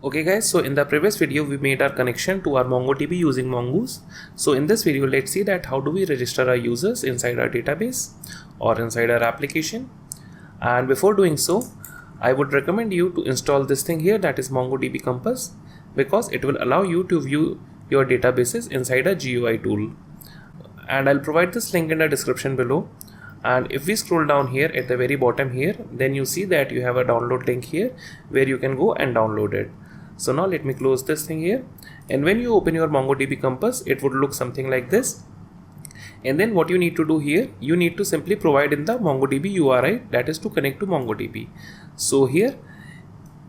Okay guys, so in the previous video we made our connection to our MongoDB using Mongoose. So in this video let's see that how do we register our users inside our database or inside our application. And before doing so, I would recommend you to install this thing here, that is MongoDB Compass, because it will allow you to view your databases inside a GUI tool. And I'll provide this link in the description below. And if we scroll down here at the very bottom here, then you see that you have a download link here where you can go and download it. So now let me close this thing here, and when you open your MongoDB Compass, it would look something like this. And then what you need to do here, you need to simply provide in the MongoDB URI, that is to connect to MongoDB. So here,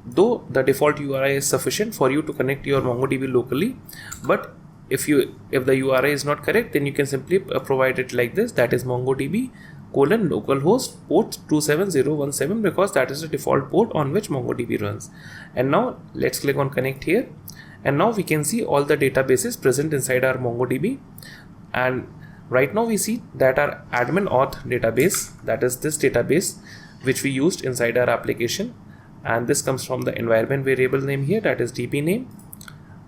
though the default URI is sufficient for you to connect your MongoDB locally, but if the URI is not correct, then you can simply provide it like this, that is MongoDB:localhost port 27017, because that is the default port on which MongoDB runs. And now let's click on connect here, and now we can see all the databases present inside our MongoDB. And right now we see that our admin auth database, that is this database which we used inside our application, and this comes from the environment variable name here, that is db name.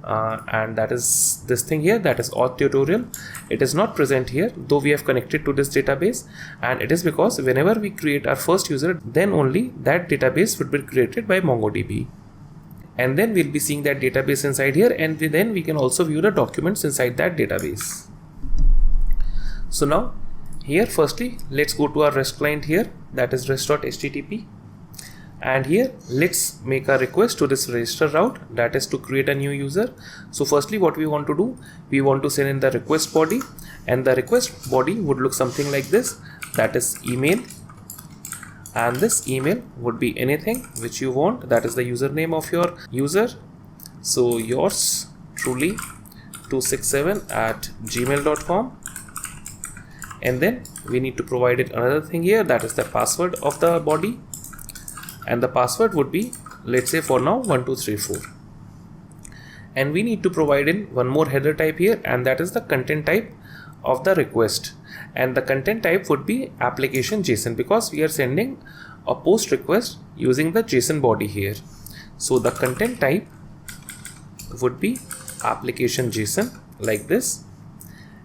And that is this thing here, that is auth tutorial. It is not present here, though we have connected to this database, and it is because whenever we create our first user, then only that database would be created by MongoDB. And then we'll be seeing that database inside here, and then we can also view the documents inside that database. So now here, firstly let's go to our REST client here, that is rest.http. And here let's make a request to this register route, that is to create a new user. So firstly what we want to do, we want to send in the request body, and the request body would look something like this, that is email. And this email would be anything which you want, that is the username of your user. So yours truly 267@gmail.com. and then we need to provide it another thing here, that is the password of the body. And the password would be, let's say for now, 1234. And we need to provide in one more header type here, and that is the content type of the request. And the content type would be application JSON, because we are sending a post request using the JSON body here. So the content type would be application JSON like this.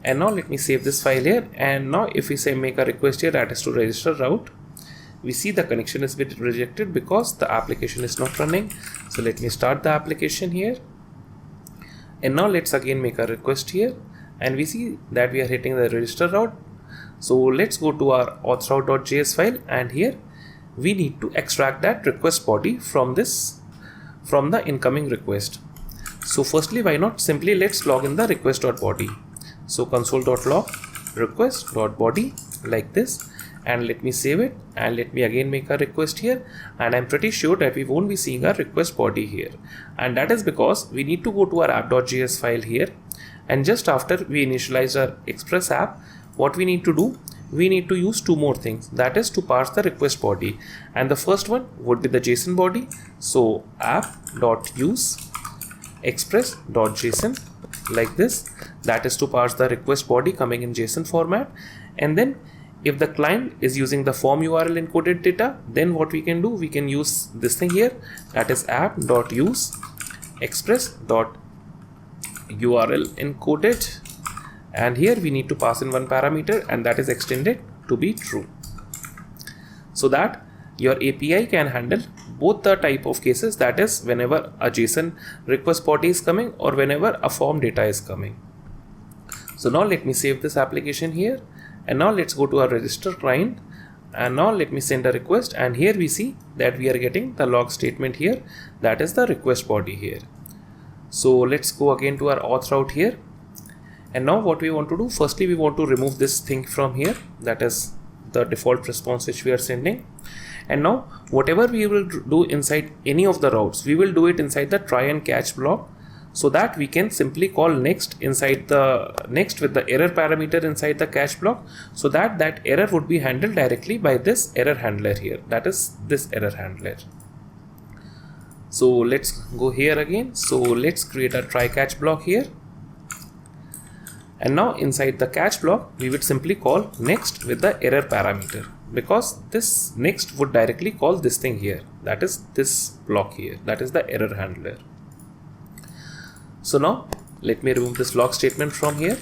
And now let me save this file here. And now if we say make a request here, that is to register route, we see the connection is been rejected because the application is not running. So let me start the application here, and now let's again make a request here, and we see that we are hitting the register route. So let's go to our auth_route.js file, and here we need to extract that request body from the incoming request. So firstly, why not simply let's log in the request.body. So console.log request.body like this, and let me save it, and let me again make a request here. And I'm pretty sure that we won't be seeing a request body here, and that is because we need to go to our app.js file here, and just after we initialize our express app, what we need to do, we need to use two more things, that is to parse the request body. And the first one would be the JSON body. So app.use express.json like this, that is to parse the request body coming in JSON format. And then if the client is using the form URL encoded data, then what we can do, we can use this thing here, that is app.use express.url encoded. And here we need to pass in one parameter, and that is extended to be true, so that your API can handle both the type of cases, that is whenever a JSON request body is coming or whenever a form data is coming. So now let me save this application here, and now let's go to our register client, and now let me send a request, and here we see that we are getting the log statement here, that is the request body here. So let's go again to our auth route here, and now what we want to do, firstly we want to remove this thing from here, that is the default response which we are sending. And now whatever we will do inside any of the routes, we will do it inside the try and catch block, so that we can simply call next inside the next with the error parameter inside the catch block, so that that error would be handled directly by this error handler here, that is this error handler. So let's go here again. So let's create a try catch block here, and now inside the catch block we would simply call next with the error parameter, because this next would directly call this thing here, that is this block here, that is the error handler. So now let me remove this log statement from here.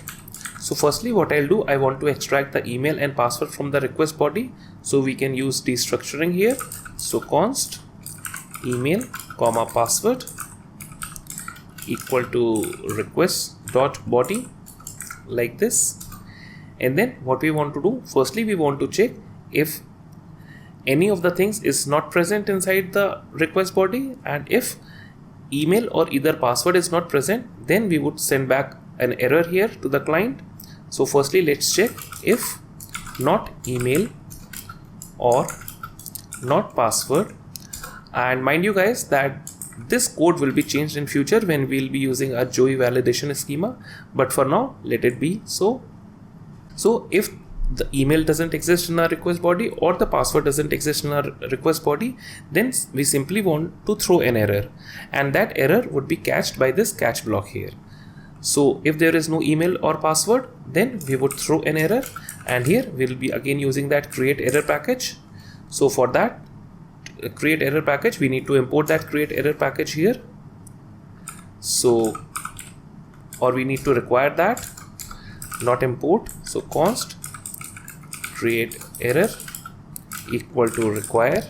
So firstly, what I'll do, I want to extract the email and password from the request body. So we can use destructuring here. So const email comma password equal to request dot body, like this. And then what we want to do, firstly we want to check if any of the things is not present inside the request body, and if email or either password is not present, then we would send back an error here to the client. So firstly, let's check if not email or not password. And mind you guys that this code will be changed in future when we'll be using a GUI validation schema, but for now let it be so. So if the email doesn't exist in our request body or the password doesn't exist in our request body, then we simply want to throw an error, and that error would be catched by this catch block here. So if there is no email or password, then we would throw an error, and here we'll be again using that create error package. So for that create error package, we need to import that create error package here. So, or we need to require that, not import. So const create error equal to require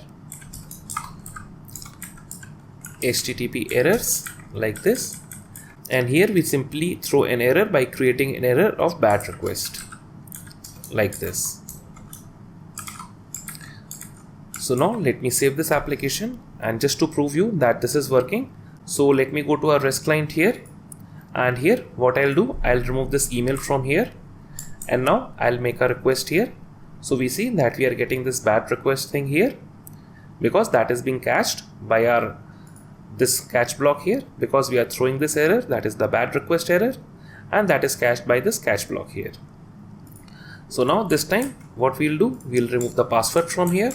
http errors, like this. And here we simply throw an error by creating an error of bad request, like this. So now let me save this application, and just to prove you that this is working, so let me go to our REST client here, and here what I'll do, I'll remove this email from here, and now I'll make a request here. So we see that we are getting this bad request thing here because that is being cached by our this catch block here, because we are throwing this error, that is the bad request error, and that is cached by this catch block here. So now this time what we'll do, we'll remove the password from here,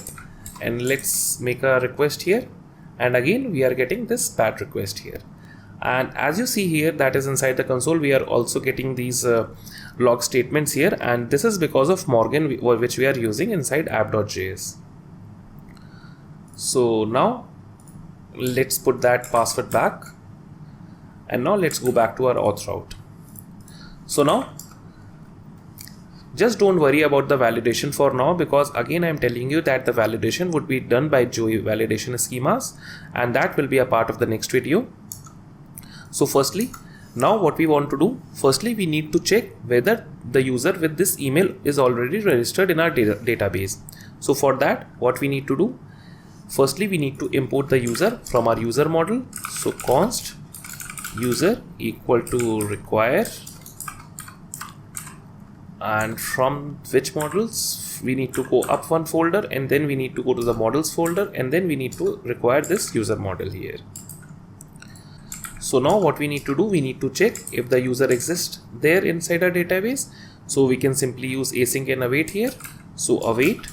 and let's make a request here, and again we are getting this bad request here. And as you see here, that is inside the console, we are also getting these log statements here, and this is because of Morgan which we are using inside app.js. So now let's put that password back, and now let's go back to our auth route. So now just don't worry about the validation for now, because again I'm telling you that the validation would be done by GUI validation schemas, and that will be a part of the next video. So firstly, now what we want to do, firstly we need to check whether the user with this email is already registered in our database. So for that, what we need to do, firstly we need to import the user from our user model. So const user equal to require, and from which models we need to go up one folder, and then we need to go to the models folder, and then we need to require this user model here. So now what we need to do, we need to check if the user exists there inside our database. So we can simply use async and await here. So await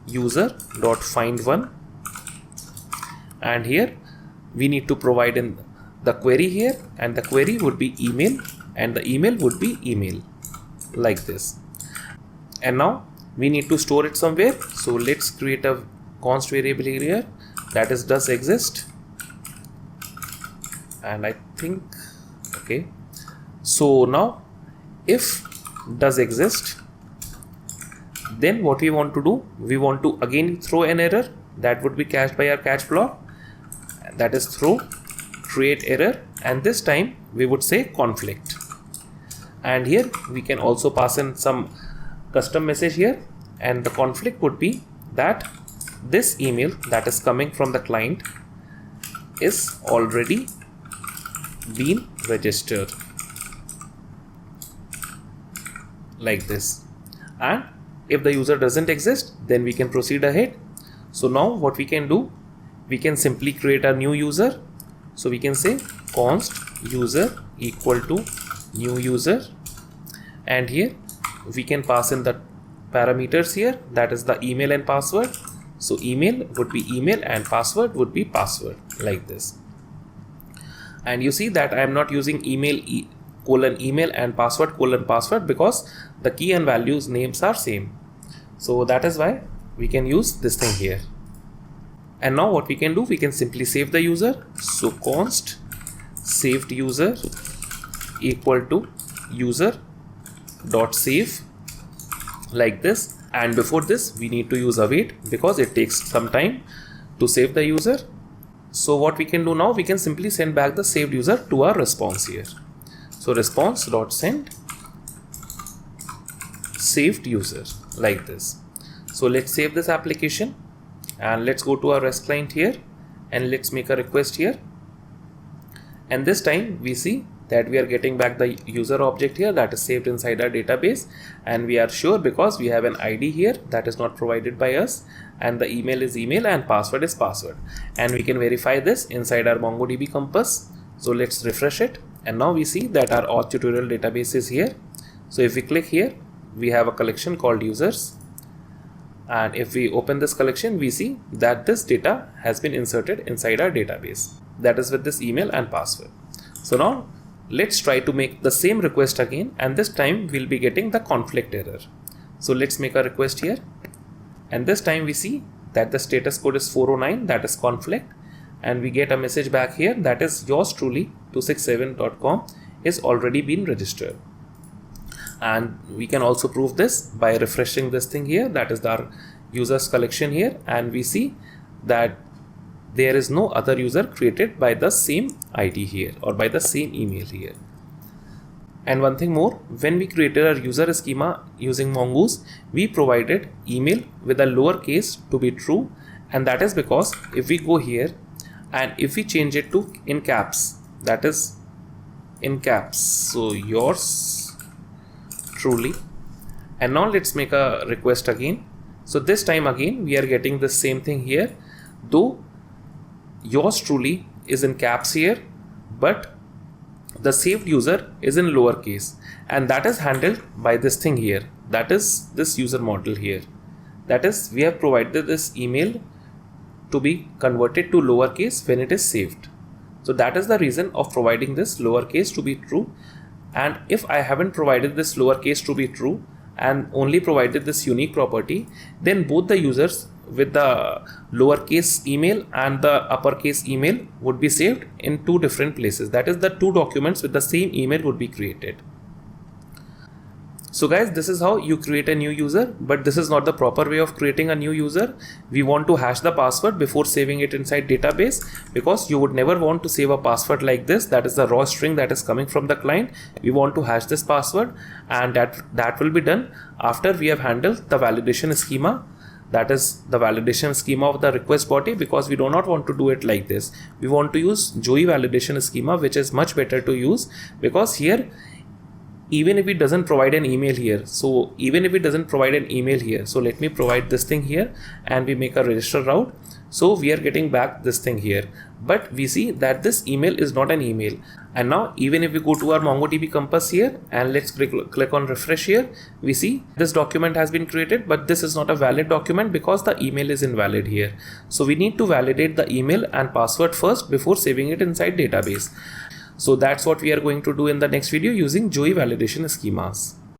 user dot find one, and here we need to provide in the query here, and the query would be email, and the email would be email, like this. And now we need to store it somewhere. So let's create a const variable here, that is does exist, and I think okay. So now if does exist, then what we want to do, we want to again throw an error that would be cached by our catch block, that is throw create error, and this time we would say conflict. And here we can also pass in some custom message here, and the conflict would be that this email that is coming from the client is already been registered, like this. And if the user doesn't exist, then we can proceed ahead. So now what we can do, we can simply create a new user. So we can say const user equal to new user, and here we can pass in the parameters here, that is the email and password. So email would be email and password would be password, like this. And you see that I am not using email colon email and password colon password, because the key and values names are same. So that is why we can use this thing here. And now what we can do, we can simply save the user. So const saved user equal to user dot save, like this. And before this we need to use await because it takes some time to save the user. So what we can do now, we can simply send back the saved user to our response here. So response dot send saved user, like this. So let's save this application and let's go to our REST client here and let's make a request here. And this time we see that we are getting back the user object here that is saved inside our database, and we are sure because we have an ID here that is not provided by us, and the email is email and password is password, and we can verify this inside our MongoDB Compass. So let's refresh it, and now we see that our auth tutorial database is here. So if we click here, we have a collection called users, and if we open this collection, we see that this data has been inserted inside our database, that is with this email and password. So now let's try to make the same request again, and this time we'll be getting the conflict error. So let's make a request here, and this time we see that the status code is 409, that is conflict, and we get a message back here that is yours truly 267.com is already been registered. And we can also prove this by refreshing this thing here, that is our users collection here, and we see that there is no other user created by the same ID here or by the same email here. And one thing more, when we created our user schema using Mongoose, we provided email with a lowercase to be true, and that is because if we go here and if we change it to in caps, that is in caps, so yours truly. And now let's make a request again. So this time again we are getting the same thing here, though yours truly is in caps here, but the saved user is in lowercase, and that is handled by this thing here, that is this user model here. That is, we have provided this email to be converted to lowercase when it is saved. So that is the reason of providing this lowercase to be true. And if I haven't provided this lowercase to be true and only provided this unique property, then both the users with the lowercase email and the uppercase email would be saved in two different places. That is, the two documents with the same email would be created. So guys, this is how you create a new user, but this is not the proper way of creating a new user. We want to hash the password before saving it inside database, because you would never want to save a password like this, that is the raw string that is coming from the client. We want to hash this password, and that will be done after we have handled the validation schema. That is the validation schema of the request body, because we do not want to do it like this. We want to use Joey validation schema, which is much better to use, because here even if it doesn't provide an email here, so let me provide this thing here and we make a register route. So we are getting back this thing here, but we see that this email is not an email. And now even if we go to our MongoDB Compass here and let's click on refresh here, we see this document has been created, but this is not a valid document because the email is invalid here. So we need to validate the email and password first before saving it inside database. So that's what we are going to do in the next video using Joey validation schemas.